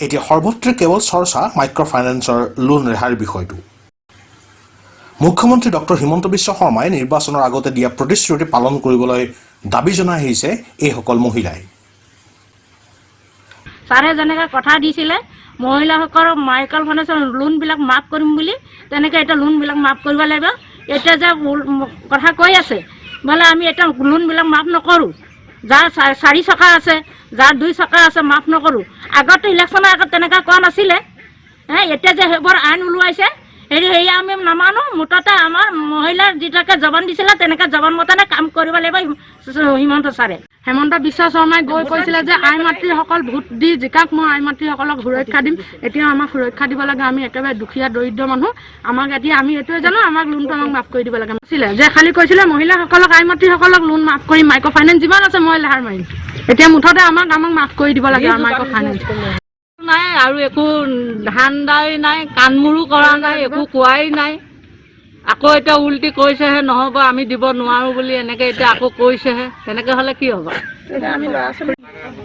এতিয়া সৰ্বত্ৰে কেৱল চৰ্চা মাইক্ৰ' ফাইনেন্সৰ লোন ৰেহাইৰ বিষয়টো। মুখ্যমন্ত্ৰী ডক্টৰ হিমন্ত বিশ্ব শৰ্মাই নিৰ্বাচনৰ আগতে দিয়া প্ৰতিশ্ৰুতি পালন কৰিবলৈ দাবী জনাই আহিছে এইসকল মহিলাই। ছাৰে যেনেকৈ কথা দিছিলে মহিলাসকলক মাইক্ৰ' ফাইনেন্সৰ লোনবিলাক মাফ কৰিম বুলি, তেনেকৈ এতিয়া লোনবিলাক মাফ কৰিব লাগিব। এতিয়া যে কথা কৈ আছে বোলে আমি এতিয়া লোনবিলাক মাফ নকৰোঁ, যাৰ 4 চকা আছে, যাৰ 2 চকা আছে মাফ নকৰোঁ। আগতে ইলেকশ্যনৰ আগত তেনেকৈ কোৱা নাছিলে। এতিয়া যে সেইবোৰ আইন ওলোৱাইছে সেয়া আমি নামানো। মুঠতে আমাৰ মহিলাৰ যিটাকে জবান দিছিলে তেনেকৈ জবান মতে কাম কৰিব লাগিব হিমন্ত ছাৰে। হেমন্ত বিশ্ব শৰ্মাই গৈ কৈছিলে যে আই মাতৃসকল ভোট দি জিকাক মই আই মাতৃসকলক সুৰক্ষা দিম। এতিয়া আমাক সুৰক্ষা দিব লাগে, আমি একেবাৰে দুখীয়া দৰিদ্ৰ মানুহ। আমাক এতিয়া আমি এইটোৱে জানো আমাক লোনটো আমাক মাফ কৰি দিব লাগে আছিলে যে খালি কৈছিলে মহিলাসকলক আই মাতৃসকলক লোন মাফ কৰিম, মাইক্ৰ' ফাইনেন্স যিমান আছে মই লেহাৰ মাৰিম। এতিয়া মুঠতে আমাক মাফ কৰি দিব লাগে আৰু মাইক্ৰ' ফাইনেন্স নাই আৰু একো ধান দাই নাই, কাণমূৰো কৰা নাই, একো কোৱাই নাই। আকৌ এতিয়া উল্টি কৈছেহে নহ'ব আমি দিব নোৱাৰোঁ বুলি, এনেকৈ এতিয়া আকৌ কৈছেহে। তেনেকৈ হ'লে কি হ'ব?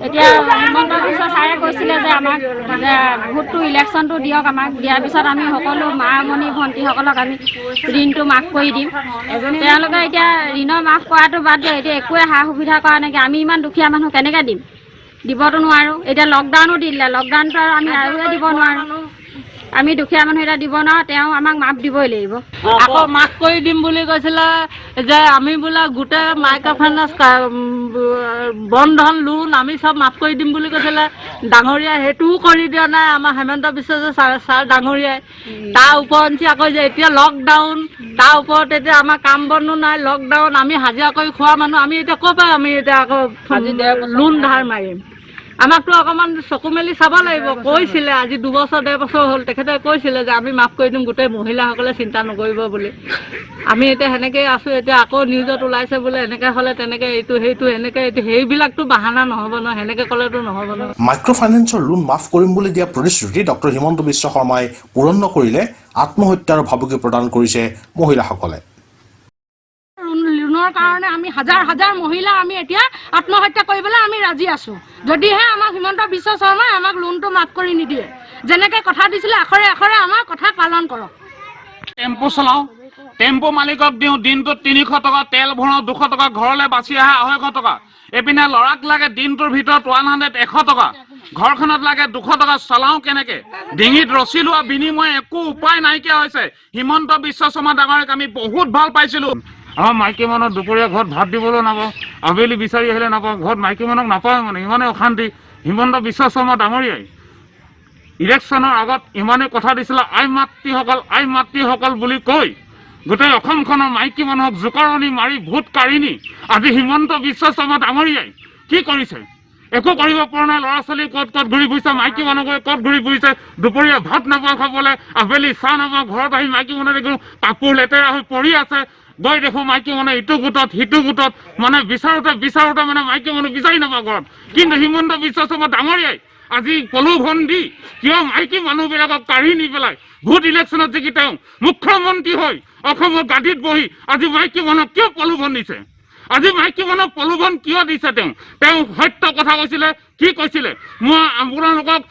এতিয়া হিমন্ত বিশ্ব ছাৰে কৈছিলে যে আমাক ভোটটো ইলেকশ্যনটো দিয়ক, আমাক দিয়াৰ পিছত আমি সকলো মা-মণি ভণ্টিসকলক আমি ঋণটো মাফ কৰি দিম। তেওঁলোকে এতিয়া ঋণৰ মাফ কৰাটো বাদ দিয়ে, এতিয়া একোৱে সা সুবিধা কৰা নাইকিয়া। আমি ইমান দুখীয়া মানুহ কেনেকৈ দিম? দিবতো নোৱাৰোঁ। এতিয়া লকডাউনো দি দিলে, লকডাউনটো আৰু আমি আৰুহে দিব নোৱাৰোঁ। আমি দুখীয়া মানুহ এতিয়া দিব নোৱাৰোঁ, তেওঁ আমাক মাফ দিবই লাগিব। আকৌ মাফ কৰি দিম বুলি কৈছিলে যে আমি বোলে গোটেই মাইক্ৰ' ফাইনেন্স বন্ধন লোন আমি চব মাফ কৰি দিম বুলি কৈছিলে ডাঙৰীয়াই। সেইটোও কৰি দিয়া নাই আমাৰ হেমন্ত বিশ্ব ছাৰ ডাঙৰীয়াই। তাৰ ওপৰঞ্চি আকৌ যে এতিয়া লকডাউন, তাৰ ওপৰত এতিয়া আমাৰ কাম বনো নাই, লকডাউন। আমি হাজিৰা কৰি খোৱা মানুহ, আমি এতিয়া ক'ৰ পৰা আমি এতিয়া আকৌ লোন ধাৰ মাৰিম? আমাকতো অকণমান চকু মেলি চাব লাগিব। কৈছিলে আজি 2 বছৰ 1.5 বছৰ হ'ল, তেখেতে কৈছিলে যে আমি মাফ কৰি দিম, গোটেই মহিলাসকলে চিন্তা নকৰিব বুলি। আমি এতিয়া সেনেকৈয়ে আছোঁ। এতিয়া আকৌ নিউজত ওলাইছে বোলে এনেকৈ হ'লে তেনেকৈ এইটো সেইটো এনেকৈ, সেইবিলাকতো বাহানা নহ'ব নহয়, সেনেকৈ ক'লেতো নহ'ব নহয়। মাইক্ৰ' ফাইনেন্সৰ লোন মাফ কৰিম বুলি দিয়া প্ৰতিশ্ৰুতি ডক্টৰ হিমন্ত বিশ্ব শৰ্মাই পূৰণ নকৰিলে আত্মহত্যাৰ ভাবুকি প্ৰদান কৰিছে মহিলাসকলে। লোনৰ কাৰণে আমি হাজাৰ হাজাৰ মহিলা আমি এতিয়া আত্মহত্যা কৰিবলৈ আমি ৰাজি আছোঁ, যদিহে আমাক হিমন্ত বিশ্ব শৰ্মাই আমাক লোনটো মাফ কৰি নিদিয়ে। যেনেকৈ কথা দিছিলে আখৰে আখৰে আমাৰ কথা পালন কৰক। টেম্পু চলাওঁ, টেম্পু মালিকক দিওঁ দিনটোত 300 টকা, তেল ভৰাওঁ 200 টকা, ঘৰলৈ বাচি আহা 250 টকা। এইপিনে ল'ৰাক লাগে দিনটোৰ ভিতৰত 100 টকা, ঘৰখনত লাগে 200 টকা। চলাওঁ কেনেকৈ? ডিঙিত ৰছী লোৱা বিনিময় একো উপায় নাইকিয়া হৈছে। হিমন্ত বিশ্ব শৰ্মা ডাঙৰীয়াক আমি বহুত ভাল পাইছিলোঁ। আমাৰ মাইকী মানুহ দুপৰীয়া ঘৰত ভাত দিবলৈ নাপাওঁ, আবেলি বিচাৰি আহিলে নাপাওঁ, ঘৰত মাইকী মানুহক নাপাওঁ, মানে ইমানে অশান্তি। হিমন্ত বিশ্ব শৰ্মা ডাঙৰীয়াই ইলেকশ্যনৰ আগত ইমানে কথা দিছিলে আই মাতৃসকল বুলি কৈ গোটেই অসমখনৰ মাইকী মানুহক জোকাৰণি মাৰি ভোট কাঢ়ি নি আজি হিমন্ত বিশ্ব শৰ্মা ডাঙৰীয়াই কি কৰিছে? একো কৰিব পৰা নাই। ল'ৰা ছোৱালী ক'ত ঘূৰি ফুৰিছে, মাইকী মানুহবোৰে ক'ত ঘূৰি ফুৰিছে। দুপৰীয়া ভাত নাপাওঁ খাবলৈ, আবেলি চাহ নাপাওঁ, ঘৰত আহি মাইকী মানুহ দেখোঁ কাপোৰ লেতেৰা হৈ পৰি আছে। গৈ দেখোঁ মাইকী মানুহ ইটো গোটত সিটো গোটত, মানে বিচাৰোঁতে মানে মাইকী মানুহ বিচাৰি নাপাওঁ ঘৰত। কিন্তু হিমন্ত বিশ্ব শৰ্মা ডাঙৰীয়াই আজি প্ৰলোভন দি কিয় মাইকী মানুহবিলাকক কাঢ়ি নি পেলাই ভোট ইলেকশ্যনত জিকি তেওঁ মুখ্যমন্ত্ৰী হৈ অসমৰ গাদীত বহি আজি মাইকী মানুহক কিয় প্ৰলোভন দিছে? আজি মাইকী মানুহক প্ৰলোভন কিয় দিছে? তেওঁ সত্য কথা কৈছিলে। কি কৈছিলে? মই আপোনালোকক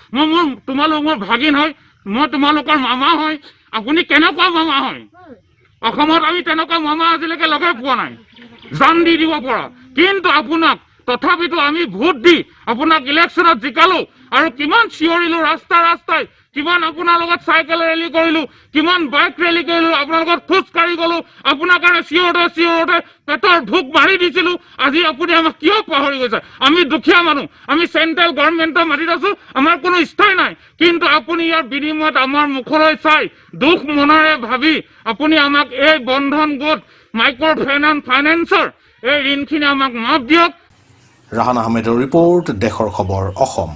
তোমালোক মোৰ ভাগিন হয়, মই তোমালোকৰ মামা হয়। আপুনি কেনেকুৱা মামা হয়? অসমত আমি তেনেকুৱা মামা আজিলৈকে লগাই পোৱা নাই, জান দি দিব পৰা। কিন্তু আপোনাক তথাপিতো আমি ভোট দি আপোনাক ইলেকশ্যনত জিকালোঁ আৰু কিমান চিঞৰিলোঁ ৰাস্তাই, কিমান আপোনাৰ লগত চাইকেল ৰেলী কৰিলোঁ, কিমান বাইক ৰেলী কৰিলোঁ, আপোনাৰ লগত খোজকাঢ়ি গ'লোঁ, আপোনাৰ কাৰণে চিঞৰোতে পেটৰ ভোক মাৰি দিছিলোঁ। আজি আপুনি আমাক কিয় পাহৰি গৈছে? আমি দুখীয়া মানুহ, আমি চেণ্ট্ৰেল গভৰ্ণমেণ্টৰ মাটিত আছোঁ, আমাৰ কোনো স্থায়ী নাই। কিন্তু আপুনি ইয়াৰ বিনিময়ত আমাৰ মুখলৈ চাই দুখ মনেৰে ভাবি আপুনি আমাক এই বন্ধন গোট মাইক্ৰ' ফাইনেন্সৰ এই ঋণখিনি আমাক মাফ দিয়ক। ৰাহান আহমেদৰ ৰিপৰ্ট, দেশৰ খবৰ, অসম।